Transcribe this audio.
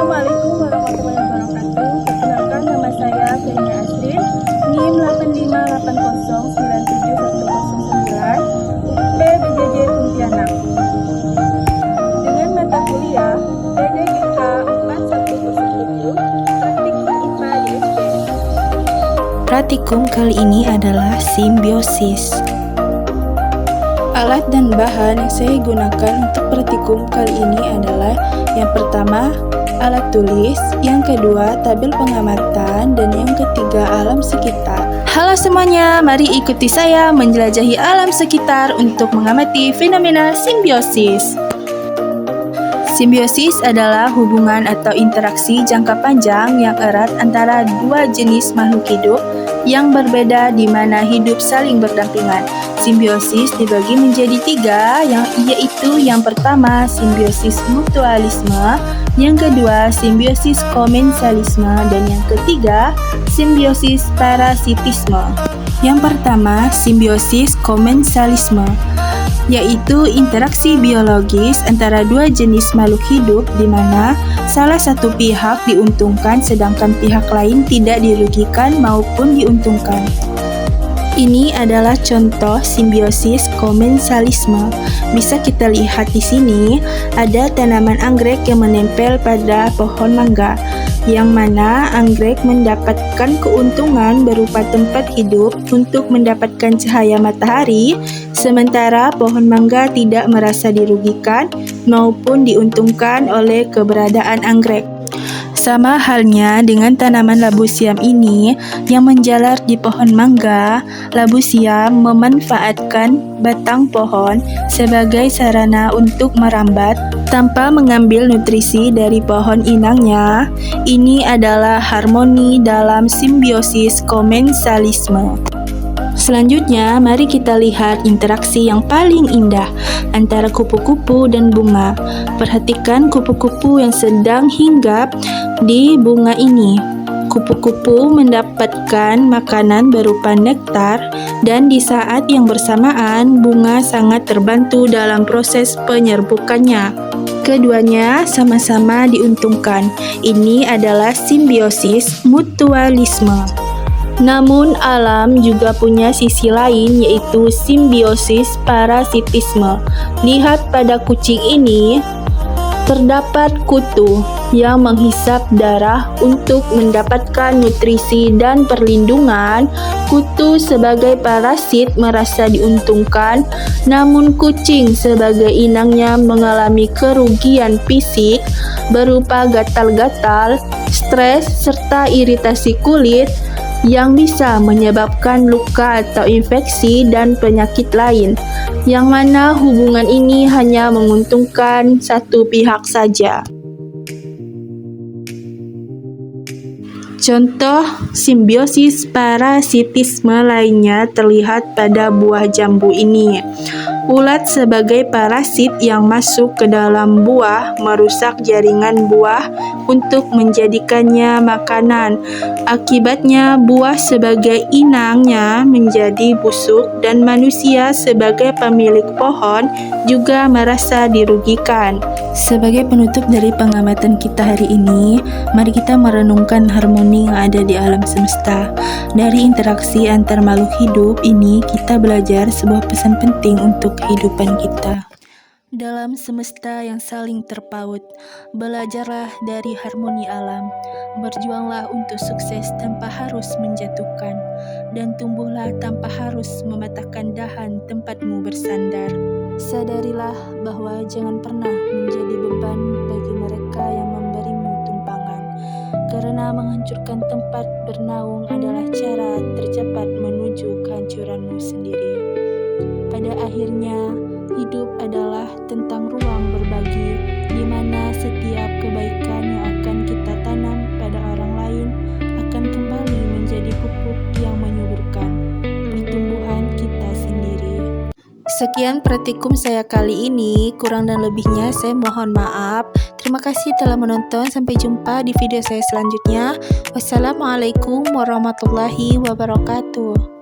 Assalamualaikum warahmatullahi wabarakatuh. Perkenalkan, nama saya Firina Asrin, NIM 858097109, UP BJJ Pontianak. Dengan mata kuliah PDGK 4107, Praktikum IPA ISP. Praktikum kali ini adalah simbiosis. Alat dan bahan yang saya gunakan untuk praktikum kali ini adalah yang pertama, alat tulis, yang kedua, tabel pengamatan, dan yang ketiga, alam sekitar. Halo semuanya, mari ikuti saya menjelajahi alam sekitar untuk mengamati fenomena simbiosis. Simbiosis adalah hubungan atau interaksi jangka panjang yang erat antara dua jenis makhluk hidup yang berbeda di mana hidup saling berdampingan. Simbiosis dibagi menjadi tiga, yaitu yang pertama simbiosis mutualisme, yang kedua simbiosis komensalisme, dan yang ketiga simbiosis parasitisme. Yang pertama simbiosis komensalisme, yaitu interaksi biologis antara dua jenis makhluk hidup di mana salah satu pihak diuntungkan sedangkan pihak lain tidak dirugikan maupun diuntungkan. Ini adalah contoh simbiosis komensalisme. Bisa kita lihat di sini, ada tanaman anggrek yang menempel pada pohon mangga, yang mana anggrek mendapatkan keuntungan berupa tempat hidup untuk mendapatkan cahaya matahari, sementara pohon mangga tidak merasa dirugikan maupun diuntungkan oleh keberadaan anggrek. Sama halnya dengan tanaman labu siam ini yang menjalar di pohon mangga. Labu siam memanfaatkan batang pohon sebagai sarana untuk merambat tanpa mengambil nutrisi dari pohon inangnya. Ini adalah harmoni dalam simbiosis komensalisme. Selanjutnya, mari kita lihat interaksi yang paling indah antara kupu-kupu dan bunga. Perhatikan kupu-kupu yang sedang hinggap di bunga ini. Kupu-kupu mendapatkan makanan berupa nektar, dan di saat yang bersamaan, bunga sangat terbantu dalam proses penyerbukannya. Keduanya sama-sama diuntungkan. Ini adalah simbiosis mutualisme. Namun alam juga punya sisi lain, yaitu simbiosis parasitisme. Lihat pada kucing ini, terdapat kutu yang menghisap darah untuk mendapatkan nutrisi dan perlindungan. Kutu sebagai parasit merasa diuntungkan, namun kucing sebagai inangnya mengalami kerugian fisik berupa gatal-gatal, stres, serta iritasi kulit yang bisa menyebabkan luka atau infeksi dan penyakit lain, yang mana hubungan ini hanya menguntungkan satu pihak saja. Contoh simbiosis parasitisme lainnya terlihat pada buah jambu ini. Ulat sebagai parasit yang masuk ke dalam buah merusak jaringan buah untuk menjadikannya makanan. Akibatnya buah sebagai inangnya menjadi busuk dan manusia sebagai pemilik pohon juga merasa dirugikan. Sebagai penutup dari pengamatan kita hari ini, mari kita merenungkan harmoni yang ada di alam semesta. Dari interaksi antar makhluk hidup ini, kita belajar sebuah pesan penting untuk kehidupan kita. Dalam semesta yang saling terpaut, belajarlah dari harmoni alam, berjuanglah untuk sukses tanpa harus menjatuhkan, dan tumbuhlah tanpa harus mematahkan dahan tempatmu bersandar. Sadarilah bahwa jangan pernah menjadi beban bagi mereka yang memberimu tumpangan, karena menghancurkan tempat bernaung adalah cara tercepat menuju kehancuranmu sendiri. Pada akhirnya, hidup adalah tentang ruang berbagi, di mana setiap kebaikan yang akan kita tanam pada orang lain akan kembali menjadi pupuk yang menyuburkan pertumbuhan kita sendiri. Sekian praktikum saya kali ini, kurang dan lebihnya saya mohon maaf. Terima kasih telah menonton, sampai jumpa di video saya selanjutnya. Wassalamualaikum warahmatullahi wabarakatuh.